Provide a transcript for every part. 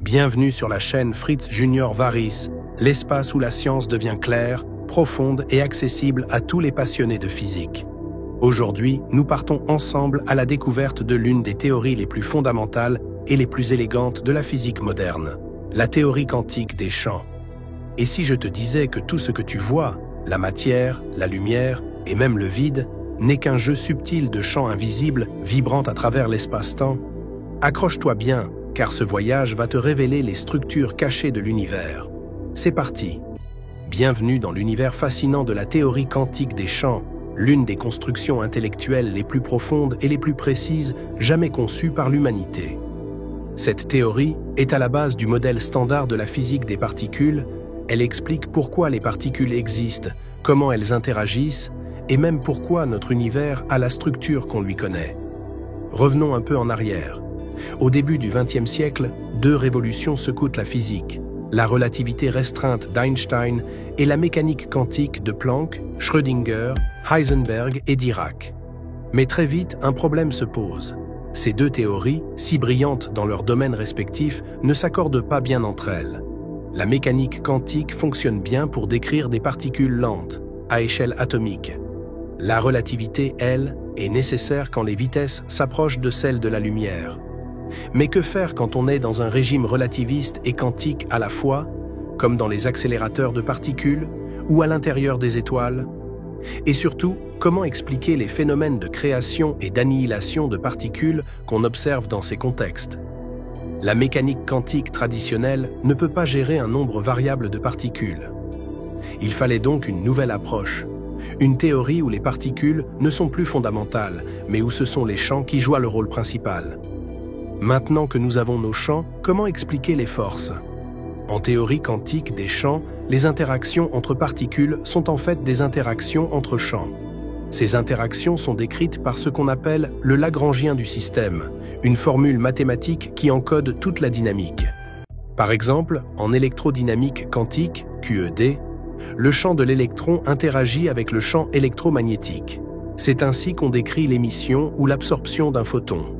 Bienvenue sur la chaîne Fritz Junior Varys, l'espace où la science devient claire, profonde et accessible à tous les passionnés de physique. Aujourd'hui, nous partons ensemble à la découverte de l'une des théories les plus fondamentales et les plus élégantes de la physique moderne, la théorie quantique des champs. Et si je te disais que tout ce que tu vois, la matière, la lumière et même le vide, n'est qu'un jeu subtil de champs invisibles vibrant à travers l'espace-temps? Accroche-toi bien, car ce voyage va te révéler les structures cachées de l'univers. C'est parti! Bienvenue dans l'univers fascinant de la théorie quantique des champs, l'une des constructions intellectuelles les plus profondes et les plus précises jamais conçues par l'humanité. Cette théorie est à la base du modèle standard de la physique des particules. Elle explique pourquoi les particules existent, comment elles interagissent, et même pourquoi notre univers a la structure qu'on lui connaît. Revenons un peu en arrière. Au début du XXe siècle, deux révolutions secouent la physique, la relativité restreinte d'Einstein et la mécanique quantique de Planck, Schrödinger, Heisenberg et Dirac. Mais très vite, un problème se pose. Ces deux théories, si brillantes dans leurs domaines respectifs, ne s'accordent pas bien entre elles. La mécanique quantique fonctionne bien pour décrire des particules lentes, à échelle atomique. La relativité, elle, est nécessaire quand les vitesses s'approchent de celles de la lumière. Mais que faire quand on est dans un régime relativiste et quantique à la fois, comme dans les accélérateurs de particules ou à l'intérieur des étoiles? Et surtout, comment expliquer les phénomènes de création et d'annihilation de particules qu'on observe dans ces contextes? La mécanique quantique traditionnelle ne peut pas gérer un nombre variable de particules. Il fallait donc une nouvelle approche, une théorie où les particules ne sont plus fondamentales, mais où ce sont les champs qui jouent le rôle principal. Maintenant que nous avons nos champs, comment expliquer les forces? En théorie quantique des champs, les interactions entre particules sont en fait des interactions entre champs. Ces interactions sont décrites par ce qu'on appelle le Lagrangien du système, une formule mathématique qui encode toute la dynamique. Par exemple, en électrodynamique quantique, QED, le champ de l'électron interagit avec le champ électromagnétique. C'est ainsi qu'on décrit l'émission ou l'absorption d'un photon.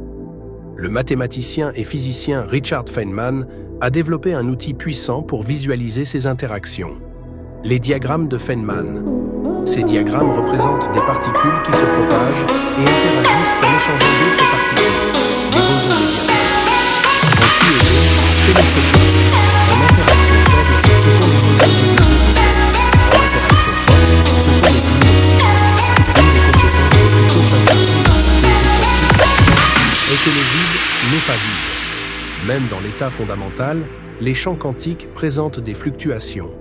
Le mathématicien et physicien Richard Feynman a développé un outil puissant pour visualiser ces interactions. Les diagrammes de Feynman. Ces diagrammes représentent des particules qui se propagent et interagissent en échangeant d'autres particules, les bosons médiateurs. En QED, c'est le photon. En interaction faible, ce sont les bosons médiateurs. En interaction forte, ce sont les gluons. Une des compétences les plus fondamentales de la théorie quantique est que le vide n'est pas vide. Même dans l'état fondamental, les champs quantiques présentent des fluctuations.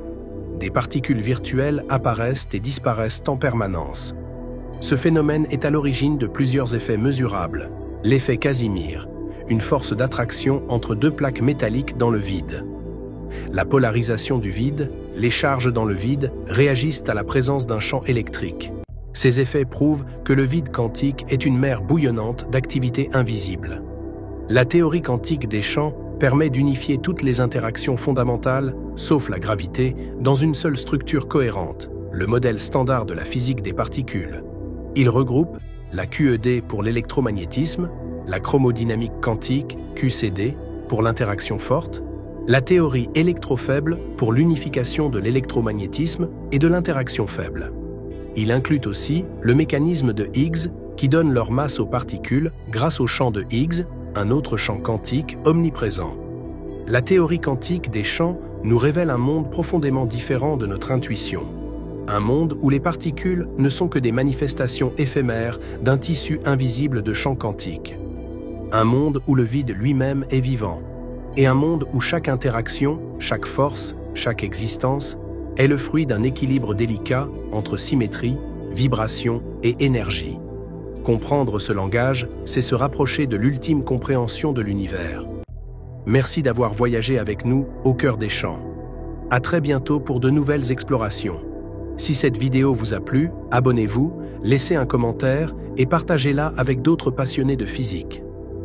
Des particules virtuelles apparaissent et disparaissent en permanence. Ce phénomène est à l'origine de plusieurs effets mesurables. L'effet Casimir, une force d'attraction entre deux plaques métalliques dans le vide. La polarisation du vide, les charges dans le vide réagissent à la présence d'un champ électrique. Ces effets prouvent que le vide quantique est une mer bouillonnante d'activité invisible. La théorie quantique des champs permet d'unifier toutes les interactions fondamentales, sauf la gravité, dans une seule structure cohérente, le modèle standard de la physique des particules. Il regroupe la QED pour l'électromagnétisme, la chromodynamique quantique, QCD, pour l'interaction forte, la théorie électrofaible pour l'unification de l'électromagnétisme et de l'interaction faible. Il inclut aussi le mécanisme de Higgs qui donne leur masse aux particules grâce au champ de Higgs, un autre champ quantique omniprésent. La théorie quantique des champs nous révèle un monde profondément différent de notre intuition. Un monde où les particules ne sont que des manifestations éphémères d'un tissu invisible de champs quantiques. Un monde où le vide lui-même est vivant. Et un monde où chaque interaction, chaque force, chaque existence est le fruit d'un équilibre délicat entre symétrie, vibration et énergie. Comprendre ce langage, c'est se rapprocher de l'ultime compréhension de l'univers. Merci d'avoir voyagé avec nous au cœur des champs. À très bientôt pour de nouvelles explorations. Si cette vidéo vous a plu, abonnez-vous, laissez un commentaire et partagez-la avec d'autres passionnés de physique.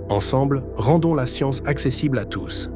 Ensemble, rendons la science accessible à tous.